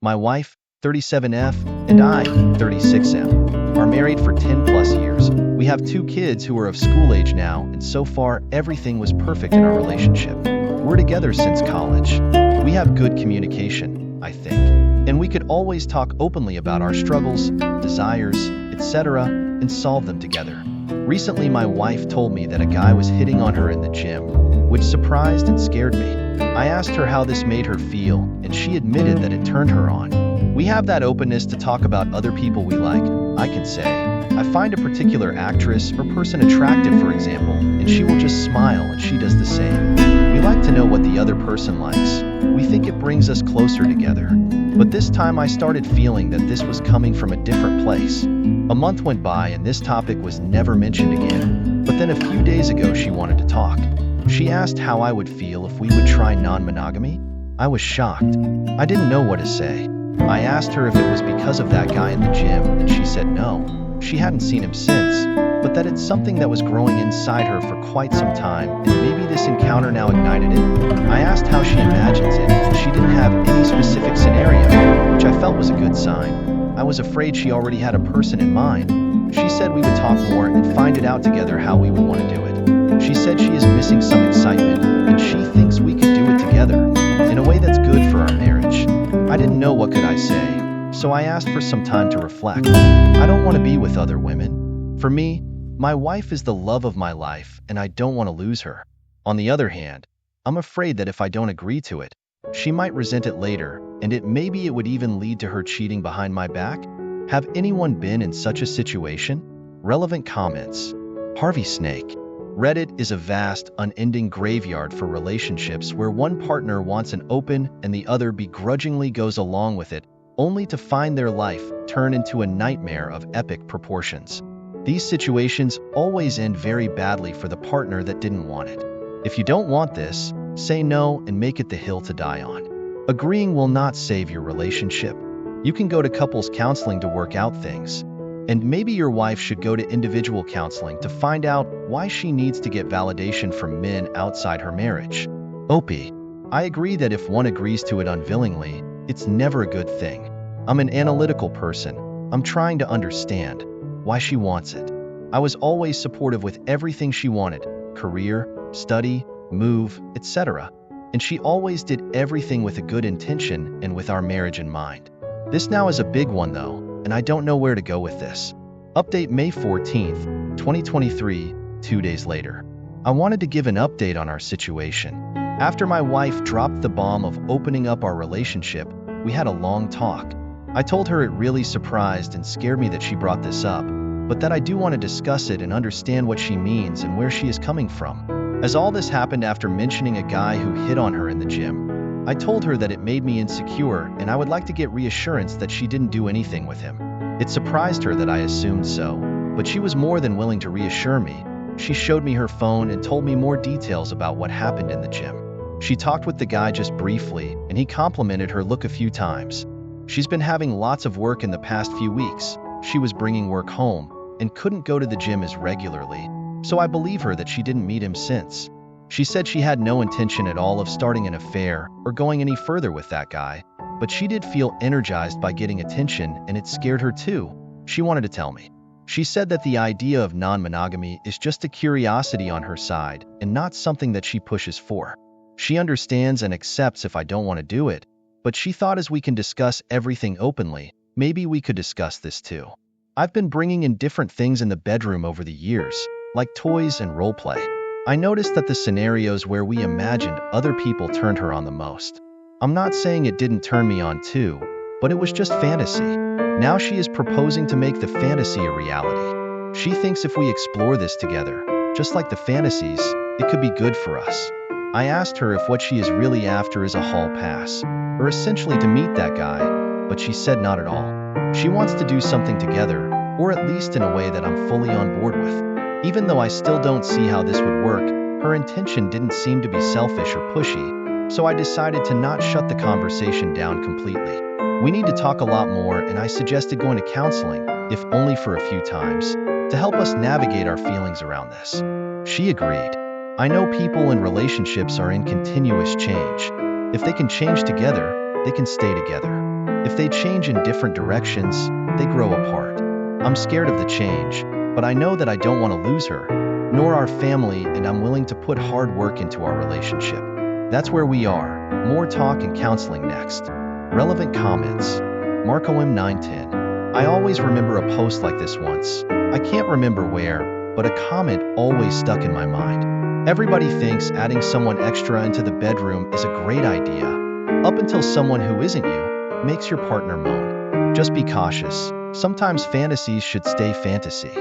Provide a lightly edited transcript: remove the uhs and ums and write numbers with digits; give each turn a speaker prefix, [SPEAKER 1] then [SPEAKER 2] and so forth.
[SPEAKER 1] My wife, 37F, and I, 36M, are married for 10 plus years. We have 2 kids who are of school age now, and so far, everything was perfect in our relationship. We're together since college. We have good communication, I think. And we could always talk openly about our struggles, desires, etc., and solve them together. Recently, my wife told me that a guy was hitting on her in the gym, which surprised and scared me. I asked her how this made her feel, and she admitted that it turned her on. We have that openness to talk about other people we like. I can say, I find a particular actress or person attractive, for example, and she will just smile and she does the same. We like to know what the other person likes. We think it brings us closer together. But this time I started feeling that this was coming from a different place. A month went by and this topic was never mentioned again. But then a few days ago she wanted to talk. She asked how I would feel if we would try non-monogamy. I was shocked. I didn't know what to say. I asked her if it was because of that guy in the gym, and she said no. She hadn't seen him since, but that it's something that was growing inside her for quite some time, and maybe this encounter now ignited it. I asked how she imagines it, and she didn't have any specific scenario, which I felt was a good sign. I was afraid she already had a person in mind. She said we would talk more and find it out together how we would want to do it. She said she is missing some excitement, and she thinks we could do it together, in a way that's good for our marriage. I didn't know what could I say, so I asked for some time to reflect. I don't want to be with other women. For me, my wife is the love of my life, and I don't want to lose her. On the other hand, I'm afraid that if I don't agree to it, she might resent it later, and maybe it would even lead to her cheating behind my back. Have anyone been in such a situation? Relevant comments. Harvey Snake. Reddit is a vast, unending graveyard for relationships where one partner wants an open and the other begrudgingly goes along with it, only to find their life turn into a nightmare of epic proportions. These situations always end very badly for the partner that didn't want it. If you don't want this, say no and make it the hill to die on. Agreeing will not save your relationship. You can go to couples counseling to work out things. And maybe your wife should go to individual counseling to find out why she needs to get validation from men outside her marriage. Opie. I agree that if one agrees to it unwillingly, it's never a good thing. I'm an analytical person. I'm trying to understand why she wants it. I was always supportive with everything she wanted, career, study, move, etc. And she always did everything with a good intention and with our marriage in mind. This now is a big one though, and I don't know where to go with this. Update May 14th, 2023, 2 days later. I wanted to give an update on our situation. After my wife dropped the bomb of opening up our relationship, we had a long talk. I told her it really surprised and scared me that she brought this up, but that I do want to discuss it and understand what she means and where she is coming from. As all this happened after mentioning a guy who hit on her in the gym, I told her that it made me insecure and I would like to get reassurance that she didn't do anything with him. It surprised her that I assumed so, but she was more than willing to reassure me. She showed me her phone and told me more details about what happened in the gym. She talked with the guy just briefly, and he complimented her look a few times. She's been having lots of work in the past few weeks. She was bringing work home and couldn't go to the gym as regularly, so I believe her that she didn't meet him since. She said she had no intention at all of starting an affair or going any further with that guy, but she did feel energized by getting attention and it scared her too. She wanted to tell me. She said that the idea of non-monogamy is just a curiosity on her side and not something that she pushes for. She understands and accepts if I don't want to do it, but she thought as we can discuss everything openly, maybe we could discuss this too. I've been bringing in different things in the bedroom over the years, like toys and role play. I noticed that the scenarios where we imagined other people turned her on the most. I'm not saying it didn't turn me on too, but it was just fantasy. Now she is proposing to make the fantasy a reality. She thinks if we explore this together, just like the fantasies, it could be good for us. I asked her if what she is really after is a hall pass, or essentially to meet that guy, but she said not at all. She wants to do something together, or at least in a way that I'm fully on board with. Even though I still don't see how this would work, her intention didn't seem to be selfish or pushy, so I decided to not shut the conversation down completely. We need to talk a lot more, and I suggested going to counseling, if only for a few times, to help us navigate our feelings around this. She agreed. I know people in relationships are in continuous change. If they can change together, they can stay together. If they change in different directions, they grow apart. I'm scared of the change, but I know that I don't want to lose her, nor our family, and I'm willing to put hard work into our relationship. That's where we are. More talk and counseling next. Relevant comments. Marco M910. I always remember a post like this once. I can't remember where, but a comment always stuck in my mind. Everybody thinks adding someone extra into the bedroom is a great idea, up until someone who isn't you makes your partner moan. Just be cautious. Sometimes fantasies should stay fantasy.